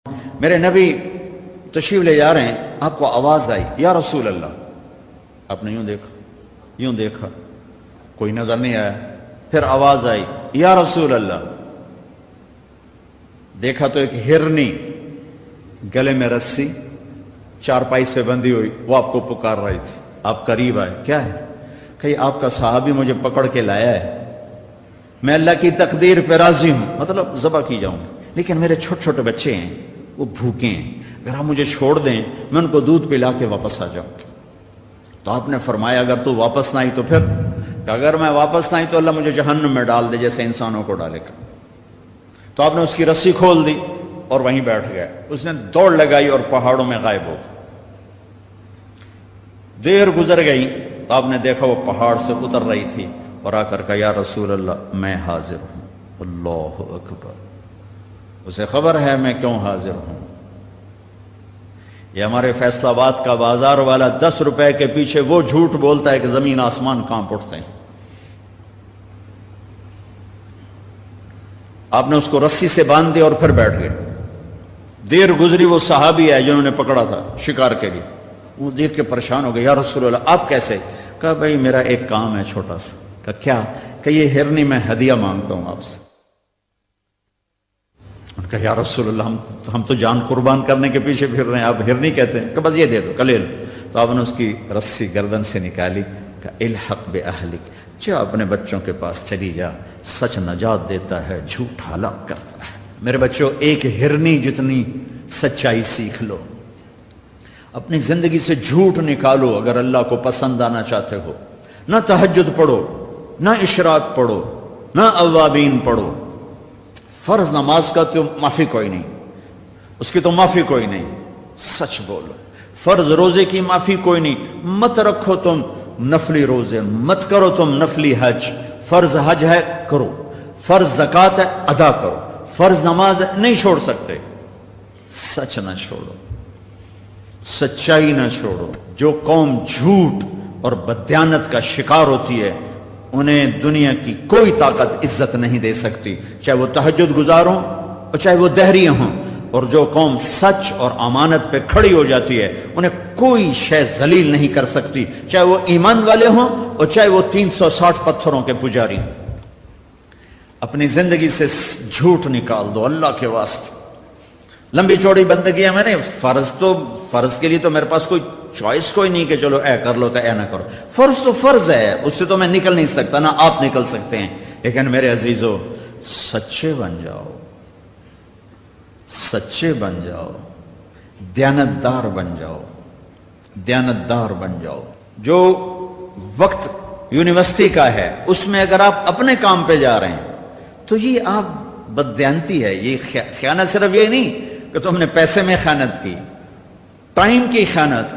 میرے نبی تشریف لے جا رہے ہیں، آپ کو آواز آئی یا رسول اللہ. آپ نے یوں دیکھا کوئی نظر نہیں آیا. پھر آواز آئی یا رسول اللہ. دیکھا تو ایک ہرنی گلے میں رسی چارپائی سے بندھی ہوئی وہ آپ کو پکار رہی تھی. آپ قریب آئے. کیا ہے؟ کہ آپ کا صحابی مجھے پکڑ کے لایا ہے، میں اللہ کی تقدیر پہ راضی ہوں، مطلب ذبح کی جاؤں گا، لیکن میرے چھوٹے چھوٹے بچے ہیں وہ بھوکے ہیں، اگر آپ مجھے چھوڑ دیں میں ان کو دودھ پلا کے واپس آ جاؤں گا. تو آپ نے فرمایا اگر تو واپس نہ آئی تو پھر؟ کہ اگر میں واپس نہ آئی تو اللہ مجھے جہنم میں ڈال دے جیسے انسانوں کو ڈالے گا. تو آپ نے اس کی رسی کھول دی اور وہیں بیٹھ گئے. اس نے دوڑ لگائی اور پہاڑوں میں غائب ہو گیا. دیر گزر گئی تو آپ نے دیکھا وہ پہاڑ سے اتر رہی تھی اور آ کر کہا یا رسول اللہ میں حاضر ہوں. اللہ اکبر. اسے خبر ہے میں کیوں حاضر ہوں. یہ ہمارے فیصل آباد کا بازار والا 10 روپے کے پیچھے وہ جھوٹ بولتا ہے کہ زمین آسمان کانپ اٹھتے ہیں. آپ نے اس کو رسی سے باندھ دیا اور پھر بیٹھ گئے. دیر گزری وہ صحابی ہے جنہوں نے پکڑا تھا شکار کے لیے، وہ دیکھ کے پریشان ہو گئے. یا رسول اللہ آپ کیسے؟ کہا بھائی میرا ایک کام ہے چھوٹا سا. کہا کیا؟ کہ یہ ہرنی میں ہدیہ مانگتا ہوں آپ سے. کہا یا رسول اللہ ہم تو جان قربان کرنے کے پیچھے پھر رہے ہیں، آپ ہرنی کہتے ہیں. کہ بس یہ دے دو کلے لو. تو آپ نے اس کی رسی گردن سے نکالی. کہ الحق باہلک، جا اپنے بچوں کے پاس چلی جا، سچ نجات دیتا ہے جھوٹ ہلاک کرتا ہے. میرے بچوں ایک ہرنی جتنی سچائی سیکھ لو، اپنی زندگی سے جھوٹ نکالو اگر اللہ کو پسند آنا چاہتے ہو. نہ تہجد پڑھو، نہ اشراق پڑھو، نہ اوابین پڑھو. فرض نماز کا تو معافی کوئی نہیں، اس کی تو معافی کوئی نہیں، سچ بولو. فرض روزے کی معافی کوئی نہیں، مت رکھو تم نفلی روزے، مت کرو تم نفلی حج. فرض حج ہے کرو، فرض زکوٰۃ ہے ادا کرو، فرض نماز ہے نہیں چھوڑ سکتے. سچ نہ چھوڑو، سچائی نہ چھوڑو. جو قوم جھوٹ اور بددیانت کا شکار ہوتی ہے انہیں دنیا کی کوئی طاقت عزت نہیں دے سکتی، چاہے وہ تہجد گزار ہوں اور چاہے وہ دہریے ہوں. اور جو قوم سچ اور امانت پہ کھڑی ہو جاتی ہے انہیں کوئی شے ذلیل نہیں کر سکتی، چاہے وہ ایمان والے ہوں اور چاہے وہ 360 پتھروں کے پجاری. اپنی زندگی سے جھوٹ نکال دو اللہ کے واسطے. لمبی چوڑی بندگی ہے، میں نے فرض کے لیے تو میرے پاس کوئی چوائس کوئی نہیں کہ چلو اے کر لو تو اے نہ کرو. فرض تو فرض ہے، اس سے تو میں نکل نہیں سکتا، نہ آپ نکل سکتے ہیں. لیکن میرے عزیزو سچے بن جاؤ، سچے بن جاؤ، دیانتدار بن جاؤ، دیانتدار بن جاؤ. جو وقت یونیورسٹی کا ہے اس میں اگر آپ اپنے کام پہ جا رہے ہیں تو یہ آپ بددیانتی ہے. یہ خیانت صرف یہ نہیں کہ تم نے پیسے میں خیانت کی، ٹائم کی خیانت.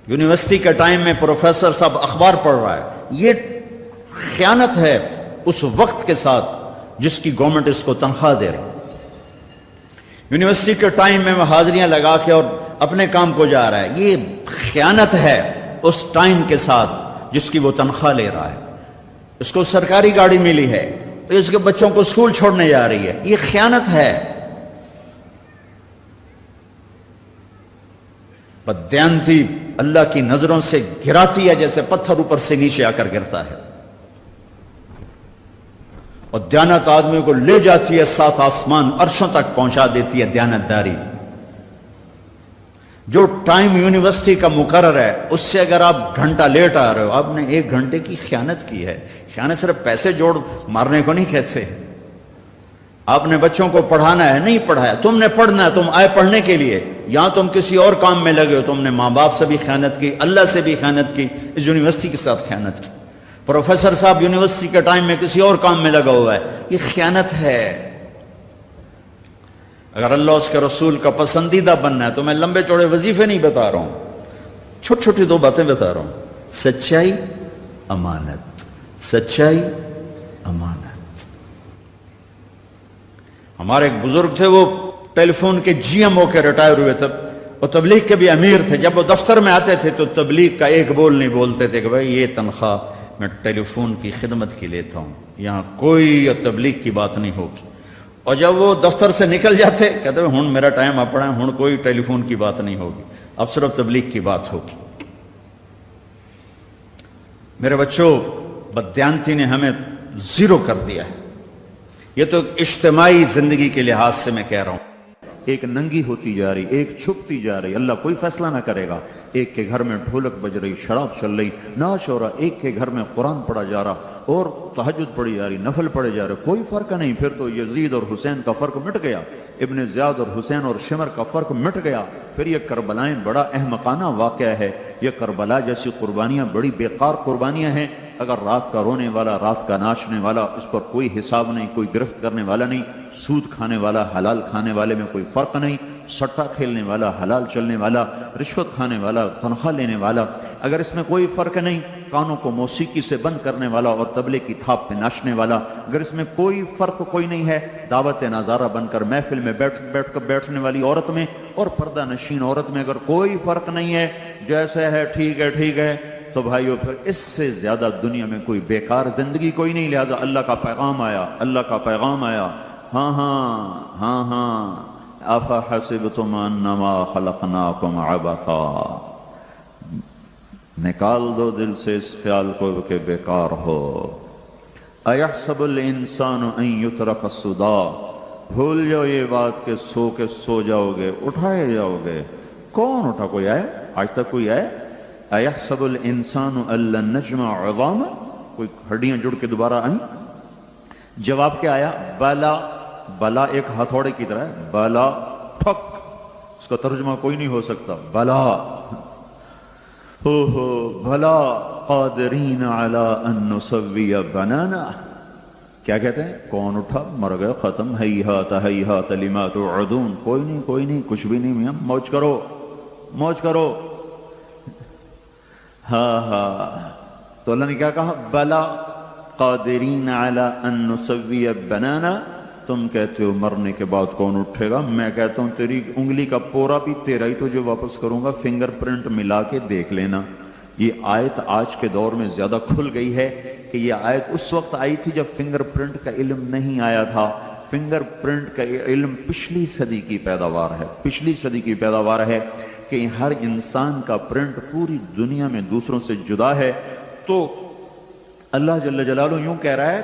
یونیورسٹی کے ٹائم میں پروفیسر صاحب اخبار پڑھ رہا ہے، یہ خیانت ہے اس وقت کے ساتھ جس کی گورنمنٹ اس کو تنخواہ دے رہی. یونیورسٹی کے ٹائم میں وہ حاضریاں لگا کے اور اپنے کام کو جا رہا ہے، یہ خیانت ہے اس ٹائم کے ساتھ جس کی وہ تنخواہ لے رہا ہے. اس کو سرکاری گاڑی ملی ہے، اس کے بچوں کو اسکول چھوڑنے جا رہی ہے، یہ خیانت ہے. بددیانتی اللہ کی نظروں سے گراتی ہے جیسے پتھر اوپر سے نیچے آ کر گرتا ہے، اور دیانت آدمی کو لے جاتی ہے 7 آسمان عرشوں تک پہنچا دیتی ہے دیانتداری. جو ٹائم یونیورسٹی کا مقرر ہے اس سے اگر آپ گھنٹہ لیٹ آ رہے ہو آپ نے 1 گھنٹے کی خیانت کی ہے. خیانت صرف پیسے جوڑ مارنے کو نہیں کہتے. آپ نے بچوں کو پڑھانا ہے، نہیں پڑھایا، تم نے پڑھنا ہے، تم آئے پڑھنے کے لیے، یہاں تم کسی اور کام میں لگے ہو. تم نے ماں باپ سے بھی خیانت کی، اللہ سے بھی خیانت کی، اس یونیورسٹی کے ساتھ خیانت کی. پروفیسر صاحب یونیورسٹی کے ٹائم میں کسی اور کام میں لگا ہوا ہے، یہ خیانت ہے. اگر اللہ اس کے رسول کا پسندیدہ بننا ہے تو میں لمبے چوڑے وظیفے نہیں بتا رہا ہوں، چھوٹی چھوٹی 2 باتیں بتا رہا ہوں. سچائی، امانت. سچائی، امانت. ہمارے ایک بزرگ تھے، وہ ٹیلی فون کے جی ایم ہو کے ریٹائر ہوئے تھے، وہ تبلیغ کے بھی امیر تھے. جب وہ دفتر میں آتے تھے تو تبلیغ کا ایک بول نہیں بولتے تھے کہ بھائی یہ تنخواہ میں ٹیلی فون کی خدمت کی لیتا ہوں، یہاں کوئی تبلیغ کی بات نہیں ہوگی. اور جب وہ دفتر سے نکل جاتے کہتے ہیں ہن میرا ٹائم اپنا ہے، ہن کوئی ٹیلی فون کی بات نہیں ہوگی، اب صرف تبلیغ کی بات ہوگی۔ میرے بچوں، بددیانتی نے ہمیں زیرو کر دیا ہے۔ یہ تو اجتماعی زندگی کے لحاظ سے میں کہہ رہا ہوں، ایک ننگی ہوتی جا رہی، ایک چھپتی جا رہی، اللہ کوئی فیصلہ نہ کرے گا۔ ایک کے گھر میں ڈھولک بج رہی، شراب چل رہی، ناچ ہو رہا، ایک کے گھر میں قرآن پڑھا جا رہا اور تہجد پڑھی جا رہی، نفل پڑھے جا رہے، کوئی فرق نہیں۔ پھر تو یزید اور حسین کا فرق مٹ گیا، ابن زیاد اور حسین اور شمر کا فرق مٹ گیا۔ پھر یہ کربلائیں بڑا احمقانہ واقعہ ہے، یہ کربلا جیسی قربانیاں بڑی بیکار قربانیاں ہیں۔ اگر رات کا رونے والا، رات کا ناچنے والا، اس پر کوئی حساب نہیں، کوئی گرفت کرنے والا نہیں، سود کھانے والا، حلال کھانے والے میں کوئی فرق نہیں، سٹا کھیلنے والا، حلال چلنے والا، رشوت کھانے والا، تنخواہ لینے والا، اگر اس میں کوئی فرق نہیں، کانوں کو موسیقی سے بند کرنے والا اور طبلے کی تھاپ پہ ناچنے والا، اگر اس میں کوئی فرق کوئی نہیں ہے، دعوت نظارہ بن کر محفل میں بیٹھنے والی عورت میں اور پردہ نشین عورت میں اگر کوئی فرق نہیں ہے، جیسے ہے ٹھیک ہے ٹھیک ہے، تو بھائیو پھر اس سے زیادہ دنیا میں کوئی بیکار زندگی کوئی نہیں۔ لہذا اللہ کا پیغام آیا، اللہ کا پیغام آیا، ہاں ہاں ہاں ہاں، افحسبتم انما خلقناکم عبثا، نکال دو دل سے اس خیال کو کہ بیکار ہو۔ ایحسب الانسان ان یترک سدی، بھول جاؤ یہ بات کہ سو کے سو جاؤ گے، اٹھائے جاؤ گے۔ کون اٹھا؟ کوئی آئے؟ آج تک کوئی آئے؟ ایحسب الانسان ان لن نجمع عظامہ، کوئی ہڈیاں جڑ کے دوبارہ آئیں؟ جواب کیا آیا؟ بلا۔ بلا ایک ہتھوڑے کی طرح ہے، بلا ٹھک، اس کا ترجمہ کوئی نہیں ہو سکتا، بلا ہو بھلا قادرین علی ان نسوی بنانا۔ کیا کہتے ہیں؟ کون اٹھا؟ مر گئے، ختم، ہیہات ہیہات لما توعدون۔ کوئی نہیں کوئی نہیں، کچھ بھی نہیں میاں، موج کرو موج کرو۔ ہاں ہاں، تو اللہ نے کیا کہا؟ بلا قادرین علی ان نسوی بنانا۔ تم کہتے ہو مرنے کے بعد کون اٹھے گا، میں کہتا ہوں تیری انگلی کا پورا بھی تیرا ہی تجھے واپس کروں گا، فنگر پرنٹ ملا کے دیکھ لینا۔ یہ آیت آج کے دور میں زیادہ کھل گئی ہے کہ یہ آیت اس وقت آئی تھی جب فنگر پرنٹ کا علم نہیں آیا تھا۔ فنگر پرنٹ کا علم پچھلی صدی کی پیداوار ہے، پچھلی صدی کی پیداوار ہے کہ ہر انسان کا پرنٹ پوری دنیا میں دوسروں سے جدا ہے۔ تو اللہ جل جلالہ یوں کہہ رہا ہے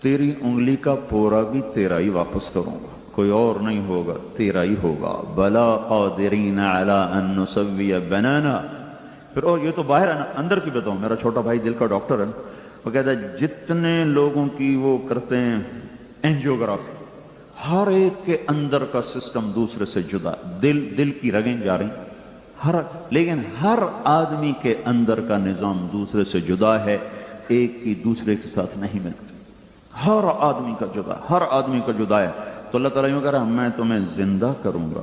تیری انگلی کا پورا بھی تیرا ہی واپس کروں گا، کوئی اور نہیں ہوگا، تیرا ہی ہوگا۔ بلا قادرین علی ان نسوی بنانا۔ پھر اور یہ تو باہر ہے نا، اندر کی بتاؤں، میرا چھوٹا بھائی دل کا ڈاکٹر ہے، وہ کہتا ہے جتنے لوگوں کی وہ کرتے ہیں اینجیوگرافی، ہر ایک کے اندر کا سسٹم دوسرے سے جدا، دل کی رگیں جا رہی، لیکن ہر آدمی کے اندر کا نظام دوسرے سے جدا ہے، ایک کی دوسرے کے ساتھ نہیں ملتی، ہر آدمی کا جدا، ہر آدمی کا جدا ہے۔ تو اللہ تعالیٰ یوں کہہ رہا ہے میں تمہیں زندہ کروں گا،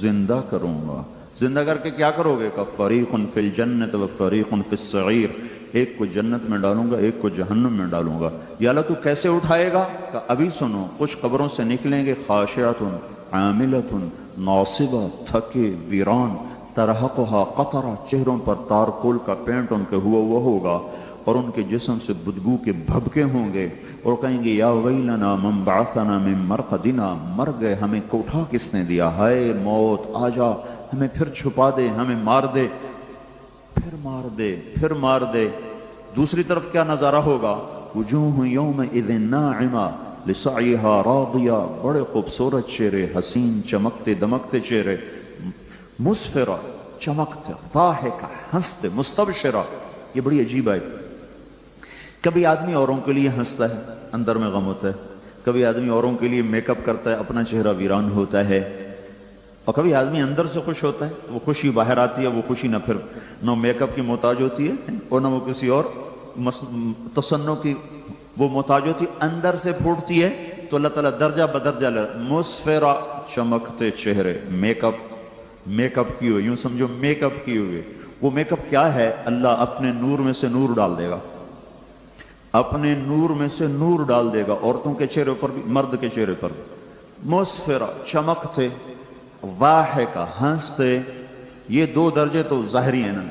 زندہ کروں گا۔ زندہ کر کے کیا کرو گے؟ کہ فریق فی الجنت و فریق فی السعیر، ایک کو جنت میں ڈالوں گا، ایک کو جہنم میں ڈالوں گا۔ یا اللہ تو کیسے اٹھائے گا؟ کہ ابھی سنو، کچھ قبروں سے نکلیں گے خاشعۃ عاملۃ ناصبہ، تھکے ویران، ترہقھا قطرہ، چہروں پر تارکول کا پینٹ ان کے ہوا ہوگا اور ان کے جسم سے بدبو کے بھبکے ہوں گے اور کہیں گے یا ویلنا من بعثنا من مرقدنا، مر گئے، ہمیں اٹھا کس نے دیا، ہائے موت آ جا، ہمیں پھر چھپا دے، ہمیں مار دے، پھر مار دے، پھر مار دے۔ دوسری طرف کیا نظارہ ہوگا؟ وجوہ یومئذ ناعمہ لسعیہا راضیہ، بڑے خوبصورت چہرے، حسین چمکتے دمکتے چہرے، مسفرہ، چمکتے، ضاحکہ، ہنستے، مستبشرہ۔ یہ بڑی عجیب آیت۔ کبھی آدمی اوروں کے لیے ہنستا ہے، اندر میں غم ہوتا ہے، کبھی آدمی اوروں کے لیے میک اپ کرتا ہے، اپنا چہرہ ویران ہوتا ہے، اور کبھی آدمی اندر سے خوش ہوتا ہے، وہ خوشی باہر آتی ہے، وہ خوشی نہ پھر نہ میک اپ کی محتاج ہوتی ہے اور نہ وہ کسی اور تصنع کی وہ محتاج ہوتی، اندر سے پھوٹتی ہے۔ تو اللہ تعالیٰ درجہ بدرجہ مسفرہ، چمکتے چہرے، میک اپ کیے ہوئے، یوں سمجھو میک اپ کیے ہوئے۔ وہ میک اپ کیا ہے؟ اللہ اپنے نور میں سے نور ڈال دے گا، اپنے نور میں سے نور ڈال دے گا، عورتوں کے چہرے پر بھی، مرد کے چہرے پر بھی، مسفرہ، چمکتے، ضاحکہ، ہنستے۔ یہ دو درجے تو ظاہری ہیں نا،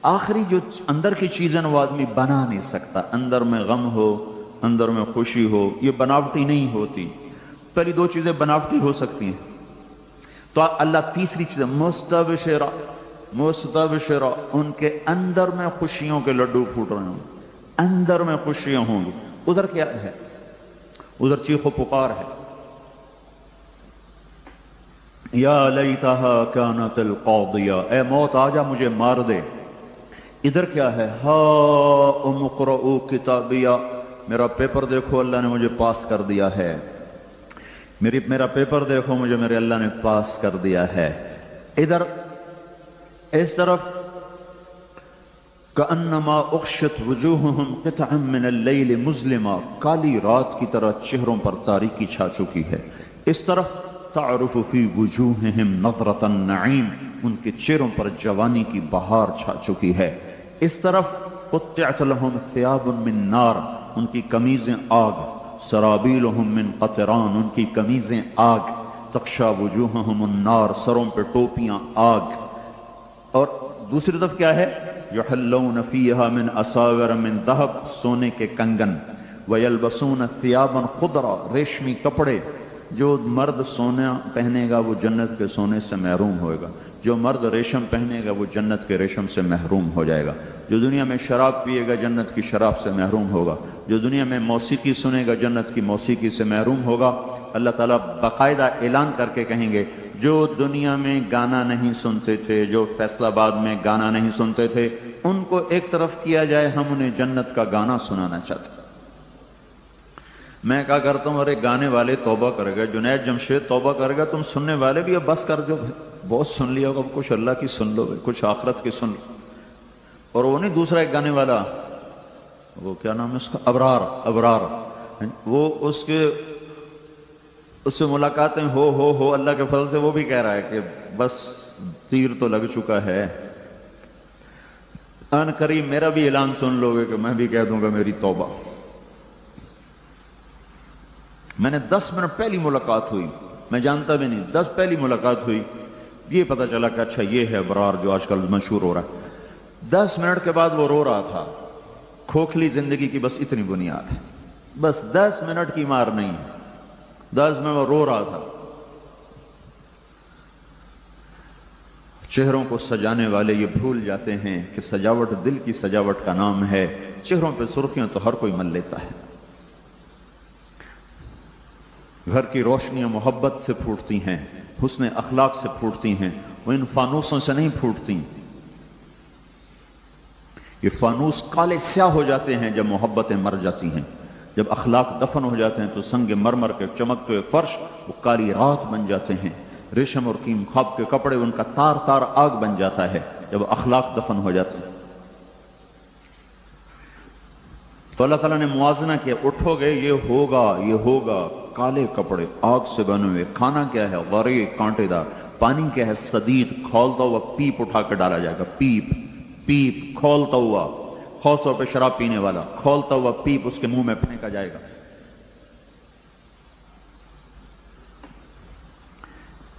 آخری جو اندر کی چیزیں وہ آدمی بنا نہیں سکتا۔ اندر میں غم ہو، اندر میں خوشی ہو، یہ بناوٹی نہیں ہوتی۔ پہلی دو چیزیں بناوٹی ہو سکتی ہیں، تو اللہ تیسری چیز مستبشرہ، مستبشرہ، ان کے اندر میں خوشیوں کے لڈو پھوٹ رہے ہوں، اندر میں خوشیاں ہوں گی۔ ادھر کیا ہے؟ ادھر چیخ و پکار ہے، یا لیتہا کانت القاضیہ، اے موت آجا مجھے مار دے۔ ادھر کیا ہے؟ ہاؤم اقرؤوا کتابیہ، میرا پیپر دیکھو اللہ نے مجھے پاس کر دیا ہے، میرا پیپر دیکھو مجھے میرے اللہ نے پاس کر دیا ہے۔ ادھر اس طرف کأنما اغشت وجوہہم قطعا من اللیل مظلما، کالی رات کی طرح چہروں پر تاریکی چھا چکی ہے۔ اس طرف تعرف فی وجوہہم نظرۃ النعیم، ان کے چہروں پر جوانی کی بہار چھا چکی ہے۔ اس طرف قطعت لہم ثیاب من نار، ان کی قمیضیں آگ، سرابیلہم من قطران، ان کی قمیضیں آگ، تغشا وجوہہم النار، سروں پہ ٹوپیاں آگ۔ اور دوسری طرف کیا ہے؟ یحلون فیہا من اساور من ذہب، سونے کے کنگن، ویلبسون ثیابا خضرا، ریشمی کپڑے۔ جو مرد سونا پہنے گا وہ جنت کے سونے سے محروم ہوئے گا، جو مرد ریشم پہنے گا وہ جنت کے ریشم سے محروم ہو جائے گا، جو دنیا میں شراب پیے گا جنت کی شراب سے محروم ہوگا، جو دنیا میں موسیقی سنے گا جنت کی موسیقی سے محروم ہوگا۔ اللہ تعالیٰ باقاعدہ اعلان کر کے کہیں گے، جو دنیا میں گانا نہیں سنتے تھے، جو فیصل آباد میں گانا نہیں سنتے تھے، ان کو ایک طرف کیا جائے، ہم انہیں جنت کا گانا سنانا چاہتے ہیں۔ میں کہا کرتا ہوں، ارے گانے والے توبہ کرے گا، جنید جمشید توبہ کرے گا، تم سننے والے بھی اب بس کر دو، بہت سن لیا ہوگا، کچھ اللہ کی سن لو، کچھ آخرت کی سن لو۔ اور وہ نہیں دوسرا ایک گانے والا، وہ کیا نام ہے اس کا، ابرار، وہ اس سے ملاقاتیں ہو اللہ کے فضل سے وہ بھی کہہ رہا ہے کہ بس تیر تو لگ چکا ہے، ان قریب میرا بھی اعلان سن لو گے کہ میں بھی کہہ دوں گا میری توبہ۔ میں نے 10 منٹ پہلی ملاقات ہوئی، میں جانتا بھی نہیں، 10 پہلی ملاقات ہوئی، یہ پتا چلا کہ اچھا یہ ہے ابرار جو آج کل مشہور ہو رہا ہے۔ 10 منٹ کے بعد وہ رو رہا تھا، کھوکھلی زندگی کی بس اتنی بنیاد ہے، بس 10 منٹ کی مار نہیں، 10 منٹ وہ رو رہا تھا۔ چہروں کو سجانے والے یہ بھول جاتے ہیں کہ سجاوٹ دل کی سجاوٹ کا نام ہے، چہروں پہ سرخیاں تو ہر کوئی مل لیتا ہے۔ گھر کی روشنیاں محبت سے پھوٹتی ہیں، حسن اخلاق سے پھوٹتی ہیں، وہ ان فانوسوں سے نہیں پھوٹتی۔ یہ فانوس کالے سیاہ ہو جاتے ہیں جب محبتیں مر جاتی ہیں، جب اخلاق دفن ہو جاتے ہیں تو سنگ مرمر کے چمکتے ہوئے فرش وہ کالی رات بن جاتے ہیں، ریشم اور قیم خواب کے کپڑے ان کا تار تار آگ بن جاتا ہے جب اخلاق دفن ہو جاتے ہیں۔ تو اللہ تعالیٰ نے موازنہ کیا، اٹھو گے یہ ہوگا، کالے کپڑے آگ سے بنے ہوئے، کھانا کیا ہے غرے کانٹے دار، پانی کیا ہے صدید، کھولتا ہوا پیپ اٹھا کے ڈالا جائے گا، پیپ کھولتا ہوا، خوصوں پہ شراب پینے والا، کھولتا ہوا پیپ اس کے منہ میں پھینکا جائے گا۔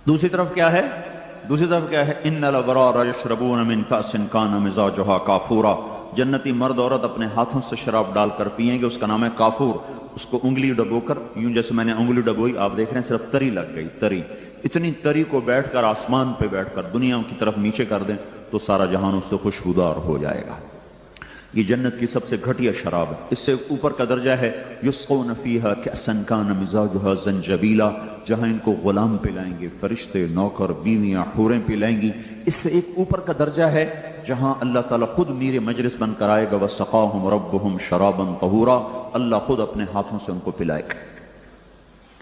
دوسری طرف کیا ہے؟ ان الابرار یشربون من کأس کان مزاجها کافورا، جنتی مرد عورت اپنے ہاتھوں سے شراب ڈال کر پیئیں گے، اس کا نام ہے کافور۔ اس کو انگلی ڈبو کر، یوں جیسے میں نے انگلی ڈبوئی، آپ دیکھ رہے ہیں صرف تری لگ گئی، تری، اتنی تری کو بیٹھ کر آسمان پہ بیٹھ کر دنیا کی طرف نیچے کر دیں تو سارا جہان اس سے خوشبودار ہو جائے گا۔ یہ جنت کی سب سے گھٹیا شراب ہے۔ اس سے اوپر کا درجہ ہے یسقون فیہا کأسا کان مزاجها زنجبیلا، جہاں ان کو غلام پلائیں گے، فرشتے، نوکر، بیویاں، حوریں پلائیں گی۔ اس سے ایک اوپر کا درجہ ہے جہاں اللہ تعالیٰ خود میر مجلس بن کر آئے گا، وَسَقَاهُمْ رَبُّهُمْ شَرَابًا طَهُورًا، اللہ خود اپنے ہاتھوں سے ان کو پلائے گا۔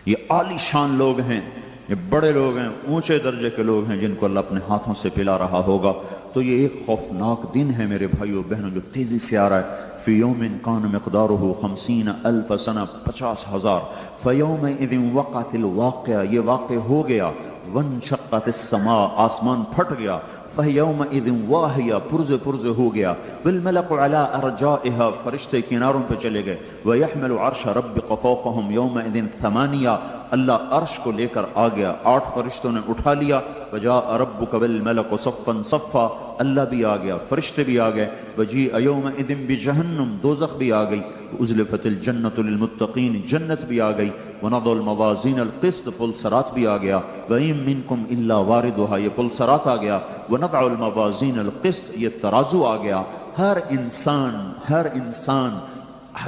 یہ عالی شان لوگ ہیں، یہ بڑے لوگ ہیں، اونچے درجے کے لوگ ہیں جن کو اللہ اپنے ہاتھوں سے پلا رہا ہوگا۔ تو یہ ایک خوفناک دن ہے میرے بھائیو بہنوں جو تیزی سے آ رہا ہے۔ فی یوم کان مقدارہ 50,000 سنہ، 50,000، فیومئذ وقعت الواقعہ، یہ واقع ہو گیا، وانشقت السماء، آسمان پھٹ گیا، فیومئذ واہیہ، پرزے ہو گیا، والملک علی ارجائها، فرشتے کناروں پہ چلے گئے، ویحمل عرش ربک فوقہم یومئذ 8، اللہ عرش کو لے کر آ گیا، 8 فرشتوں نے اٹھا لیا، وجاء ربک والملک صفا صفا، اللہ بھی آ گیا، فرشتے بھی آ گئے، وجیء یومئذ بجہنم، دوزخ بھی آ گئی، ازلفت الجنت للمتقین، جنت بھی آ گئی، ونضع الموازین القسط، پل صراط بھی آ گیا، وَإِن مِّنكُمْ إِلَّا وَارِدُهَا، یہ پل صراط آ گیا، وَنَضْعُ الْمَوَازِينَ الْقِسْطَ، یہ ترازو آ گیا، ہر انسان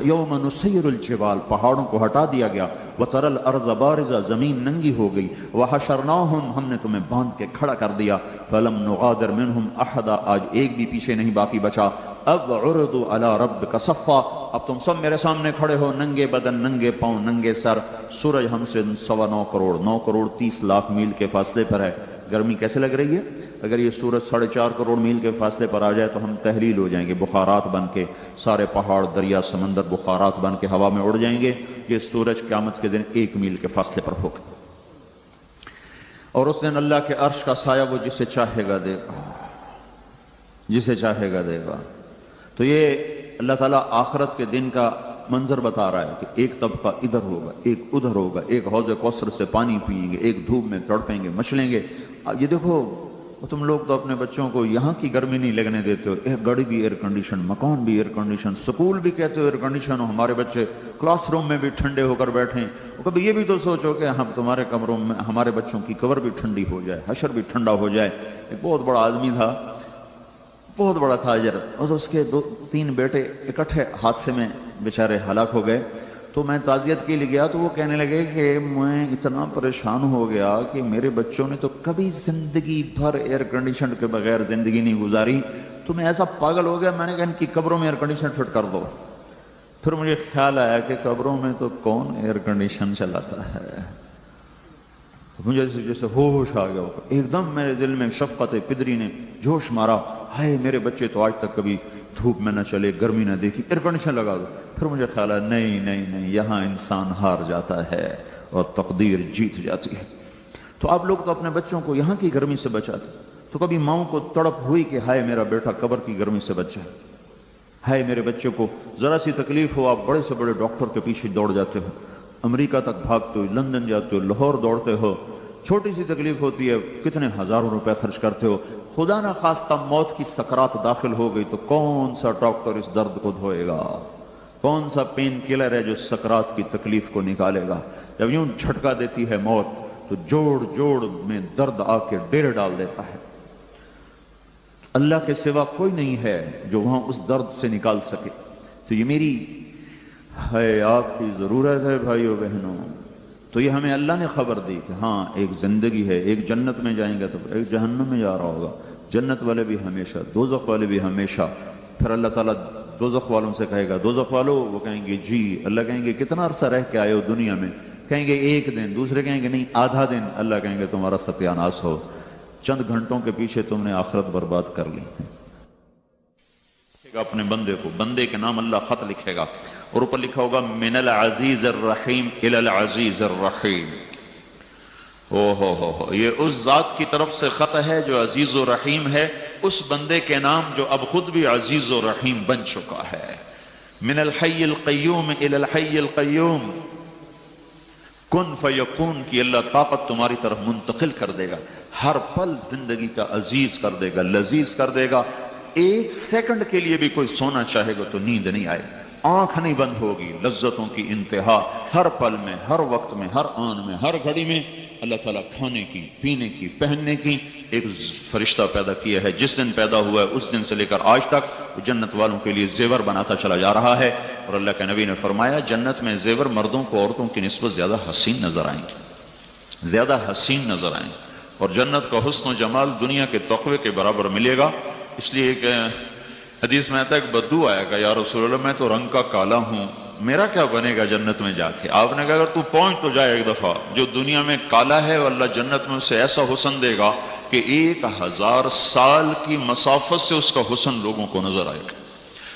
یوم نسیر الجبال، پہاڑوں کو ہٹا دیا گیا، وَتَرَى الْأَرْضَ بَارِزَةً، زمین ننگی ہو گئی، وَحَشَرْنَاهُمْ، ہم نے تمہیں باندھ کے کھڑا کر دیا، فَلَمْ نُغَادِرْ مِنْهُمْ أَحَدًا، آج ایک بھی پیچھے نہیں باقی بچا، اب عُرِضُوا عَلَى رَبِّكَ صَفًّا، اب تم سب میرے سامنے کھڑے ہو، ننگے بدن، ننگے پاؤں، ننگے سر، سورج ہم سے 9.25 کروڑ 9 کروڑ 30 لاکھ میل کے فاصلے پر ہے، گرمی کیسے لگ رہی ہے؟ اگر یہ سورج 4.5 کروڑ میل کے فاصلے پر آ جائے تو ہم تحلیل ہو جائیں گے، بخارات بن کے، سارے پہاڑ دریا سمندر بخارات بن کے ہوا میں اڑ جائیں گے۔ یہ سورج قیامت کے دن 1 میل کے فاصلے پر ہوگا، اور اس دن اللہ کے عرش کا سایہ وہ جسے چاہے گا دے گا، جسے چاہے گا دے گا۔ تو یہ اللہ تعالیٰ آخرت کے دن کا منظر بتا رہا ہے کہ ایک طبقہ ادھر ہوگا، ایک ادھر ہوگا، ایک حوض کوثر سے پانی پئیں گے، ایک دھوپ میں تڑپیں گے، مچلیں گے۔ یہ دیکھو تم لوگ تو اپنے بچوں کو یہاں کی گرمی نہیں لگنے دیتے ہو، ایک گاڑی بھی ایئر کنڈیشن، مکان بھی ایئر کنڈیشن، سکول بھی کہتے ہو ایئر کنڈیشن ہو، ہمارے بچے کلاس روم میں بھی ٹھنڈے ہو کر بیٹھیں۔ کبھی یہ بھی تو سوچو کہ ہم تمہارے کمروں میں ہمارے بچوں کی کور بھی ٹھنڈی ہو جائے، حشر بھی ٹھنڈا ہو جائے۔ ایک بہت بڑا آدمی تھا، بہت بڑا تاجر، اور اس کے 2-3 بیٹے اکٹھے حادثے میں بیچارے ہلاک ہو گئے۔ تو میں تعزیت کے لیے گیا تو وہ کہنے لگے کہ میں اتنا پریشان ہو گیا کہ میرے بچوں نے تو کبھی زندگی بھر ایئر کنڈیشن کے بغیر زندگی نہیں گزاری، تو میں ایسا پاگل ہو گیا، میں نے کہا ان کی قبروں میں ایئر کنڈیشن فٹ کر دو۔ پھر مجھے خیال آیا کہ قبروں میں تو کون ایئر کنڈیشن چلاتا ہے، مجھے جیسے ہوش آ گیا، ایک دم میرے دل میں شفقت پدری نے جوش مارا، ہائے میرے بچے تو آج تک کبھی دھوپ میں نہ چلے، گرمی نہ دیکھی، ایئر کنڈیشن لگا دو۔ پھر مجھے خیال ہے نہیں، یہاں انسان ہار جاتا ہے اور تقدیر جیت جاتی ہے۔ تو آپ لوگ تو اپنے بچوں کو یہاں کی گرمی سے بچاتے، تو کبھی ماؤں کو تڑپ ہوئی کہ ہائے میرا بیٹا قبر کی گرمی سے بچ جائے، ہائے میرے بچے کو ذرا سی تکلیف ہو آپ بڑے سے بڑے ڈاکٹر کے پیچھے دوڑ جاتے ہو، امریکہ تک بھاگتے ہو، لندن جاتے ہو، لاہور دوڑتے ہو، چھوٹی سی تکلیف ہوتی ہے کتنے ہزاروں روپے خرچ کرتے ہو، خدا نہ خواستہ موت کی سکرات داخل ہو گئی تو کون سا ڈاکٹر اس درد کو دھوئے گا، کون سا پین کلر ہے جو سکرات کی تکلیف کو نکالے گا؟ جب یوں جھٹکا دیتی ہے موت تو جوڑ جوڑ میں درد آ کے ڈیر ڈال دیتا ہے۔ اللہ کے سوا کوئی نہیں ہے جو وہاں اس درد سے نکال سکے۔ تو یہ میری ہے آپ کی ضرورت ہے بھائیو بہنوں، تو یہ ہمیں اللہ نے خبر دی کہ ہاں ایک زندگی ہے، ایک جنت میں جائیں گے تو ایک جہنم میں جا رہا ہوگا، جنت والے بھی ہمیشہ، دوزخ والے بھی ہمیشہ۔ پھر اللہ تعالیٰ دوزخ والوں سے کہے گا دوزخ والو، وہ کہیں گے جی، اللہ کہیں گے کتنا عرصہ رہ کے آئے ہو دنیا میں؟ کہیں گے 1 دن، دوسرے کہیں گے نہیں آدھا دن، اللہ کہیں گے تمہارا ستیہ ناش ہو، چند گھنٹوں کے پیچھے تم نے آخرت برباد کر لی۔ اپنے بندے کو، بندے کے نام اللہ خط لکھے گا اور اوپر لکھا ہوگا من العزیز الرحیم الی العزیز الرحیم۔ ہو یہ اس ذات کی طرف سے خط ہے جو عزیز و رحیم ہے، اس بندے کے نام جو اب خود بھی عزیز و رحیم بن چکا ہے۔ من الحی القیوم الی الحی القیوم، کن فیکون کی اللہ طاقت تمہاری طرف منتقل کر دے گا، ہر پل زندگی کا عزیز کر دے گا، لذیذ کر دے گا۔ 1 سیکنڈ کے لیے بھی کوئی سونا چاہے گا تو نیند نہیں آئے، آنکھ نہیں بند ہوگی، لذتوں کی انتہا، ہر پل میں، ہر وقت میں، ہر آن میں، ہر گھڑی میں اللہ تعالیٰ کھانے کی، پینے کی، پہننے کی ایک فرشتہ پیدا کیا ہے۔ جس دن پیدا ہوا ہے اس دن سے لے کر آج تک وہ جنت والوں کے لیے زیور بناتا چلا جا رہا ہے، اور اللہ کے نبی نے فرمایا جنت میں زیور مردوں کو عورتوں کی نسبت زیادہ حسین نظر آئیں گے، زیادہ حسین نظر آئیں گے، اور جنت کا حسن و جمال دنیا کے تقوی کے برابر ملے گا۔ اس لیے ایک حدیث میں آتا ہے ایک بدو آئے گا، یا رسول اللہ میں تو رنگ کا کالا ہوں، میرا کیا بنے گا جنت میں جا کے؟ آپ نے کہا اگر تو پہنچ تو جائے ایک دفعہ، جو دنیا میں کالا ہے اللہ جنت میں اسے ایسا حسن دے گا کہ 1000 سال کی مسافت سے اس کا حسن لوگوں کو نظر آئے گا۔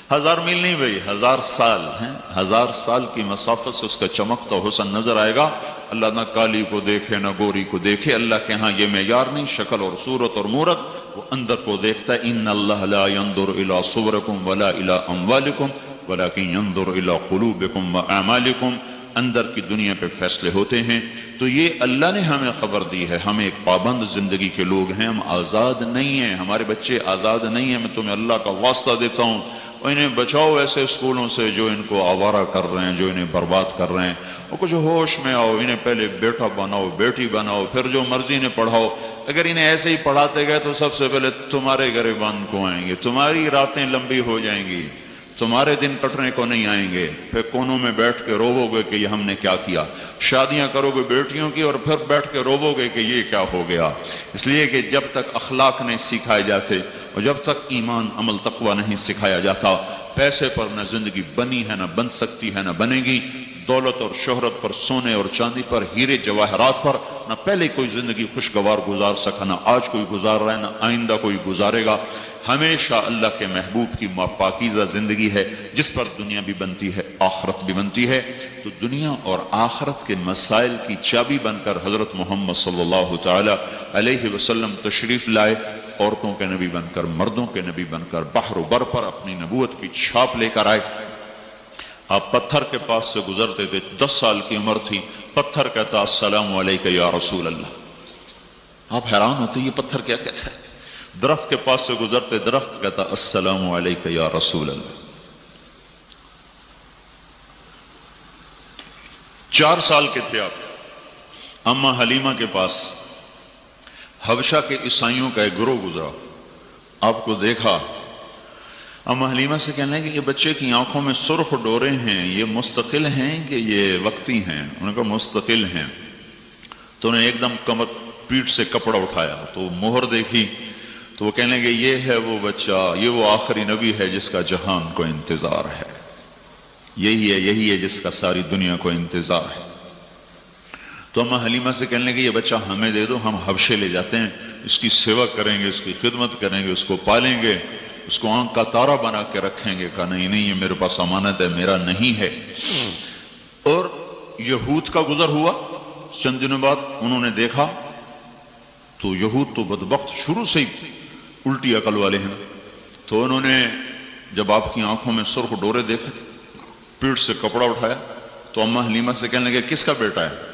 1000 میل نہیں بھائی، 1000 سال ہیں، 1000 سال کی مسافت سے اس کا چمکتا حسن نظر آئے گا۔ اللہ نہ کالی کو دیکھے نہ گوری کو دیکھے، اللہ کے ہاں یہ معیار نہیں، شکل اور صورت اور مورت، وہ اندر کو دیکھتا ہے۔ ان اللہ لا ينظر الى صورکم ولا الى اموالکم ولكن ينظر الى قلوبکم واعمالکم۔ اندر کی دنیا پہ فیصلے ہوتے ہیں۔ تو یہ اللہ نے ہمیں خبر دی ہے، ہم ایک پابند زندگی کے لوگ ہیں، ہم آزاد نہیں ہیں، ہمارے بچے آزاد نہیں ہیں۔ میں تمہیں اللہ کا واسطہ دیتا ہوں، اور انہیں بچاؤ ایسے اسکولوں سے جو ان کو آوارہ کر رہے ہیں، جو انہیں برباد کر رہے ہیں، اور کچھ ہوش میں آؤ، انہیں پہلے بیٹا بناؤ، بیٹی بناؤ، پھر جو مرضی انہیں پڑھاؤ۔ اگر انہیں ایسے ہی پڑھاتے گئے تو سب سے پہلے تمہارے گریبان کو آئیں گے، تمہاری راتیں لمبی ہو جائیں گی، تمہارے دن کٹنے کو نہیں آئیں گے، پھر کونوں میں بیٹھ کے روو گے کہ یہ ہم نے کیا کیا۔ شادیاں کرو گے بیٹیوں کی اور پھر بیٹھ کے روو گے کہ یہ کیا ہو گیا۔ اس لیے کہ جب تک اخلاق نہیں سکھائے جاتے اور جب تک ایمان عمل تقوی نہیں سکھایا جاتا، پیسے پر نہ زندگی بنی ہے، نہ بن سکتی ہے، نہ بنے گی۔ دولت اور شہرت پر، سونے اور چاندی پر، ہیرے جواہرات پر نہ پہلے کوئی زندگی خوشگوار گزار سکا، نہ آج کوئی گزار رہا ہے، نہ آئندہ کوئی گزارے گا۔ ہمیشہ اللہ کے محبوب کی پاکیزہ زندگی ہے جس پر دنیا بھی بنتی ہے، آخرت بھی بنتی ہے۔ تو دنیا اور آخرت کے مسائل کی چابی بن کر حضرت محمد صلی اللہ تعالی علیہ وسلم تشریف لائے، عورتوں کے نبی بن کر، مردوں کے نبی بن کر، بحر و بر پر اپنی نبوت کی چھاپ لے کر آئے۔ آپ پتھر کے پاس سے گزرتے تھے، 10 سال کی عمر تھی، پتھر کہتا السلام علیکہ یا رسول اللہ۔ آپ حیران ہوتے یہ پتھر کیا کہتا ہے؟ درخت کے پاس سے گزرتے، درخت کہتا السلام علیکہ یا رسول اللہ۔ 4 سال کے تھے آپ، اماں حلیمہ کے پاس حبشہ کے عیسائیوں کا ایک گروہ گزرا، آپ کو دیکھا، اماں حلیمہ سے کہنے لگے کہ یہ بچے کی آنکھوں میں سرخ ڈورے ہیں، یہ مستقل ہیں کہ یہ وقتی ہیں؟ انہوں نے کہا مستقل ہیں۔ تو انہیں ایک دم کمر پیٹھ سے کپڑا اٹھایا تو مہر دیکھی، تو وہ کہنے لگے یہ ہے وہ بچہ، یہ وہ آخری نبی ہے جس کا جہان کو انتظار ہے، یہی ہے جس کا ساری دنیا کو انتظار ہے۔ تو اماں حلیمہ سے کہنے لگے یہ بچہ ہمیں دے دو، ہم حبشے لے جاتے ہیں، اس کی سیوا کریں گے، اس کی خدمت کریں گے، اس کو پالیں گے، اس کو آنکھ کا تارا بنا کے رکھیں گے۔ کہا نہیں یہ میرے پاس امانت ہے، میرا نہیں ہے۔ اور یہود کا گزر ہوا، چند دنوں بعد انہوں نے دیکھا تو یہود تو بدبخت شروع سے ہی الٹی عقل والے ہیں، تو انہوں نے جب آپ کی آنکھوں میں سرخ ڈورے دیکھے، پیٹھ سے کپڑا اٹھایا، تو اماں حلیمہ سے کہنے لگے کس کا بیٹا ہے؟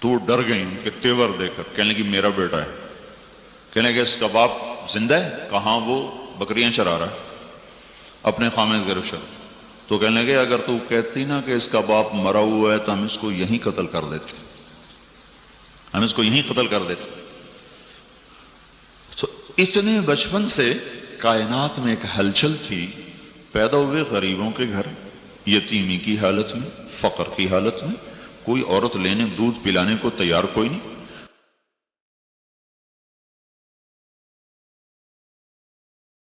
تو وہ ڈر گئی ان کے تیور دیکھ کر، کہنے لگی میرا بیٹا ہے۔ کہنے لگے اس کا باپ زندہ ہے؟ کہاں، وہ بکریاں چرا رہا ہے اپنے خامد گرشا۔ تو کہنے لگے اگر تو کہتی نا کہ اس کا باپ مرا ہوا ہے تو ہم اس کو یہیں قتل کر دیتے، ہم اس کو یہیں قتل کر دیتے۔ تو اتنے بچپن سے کائنات میں ایک ہلچل تھی، پیدا ہوئے غریبوں کے گھر، یتیمی کی حالت میں، فقر کی حالت میں، کوئی عورت لینے دودھ پلانے کو تیار کوئی نہیں،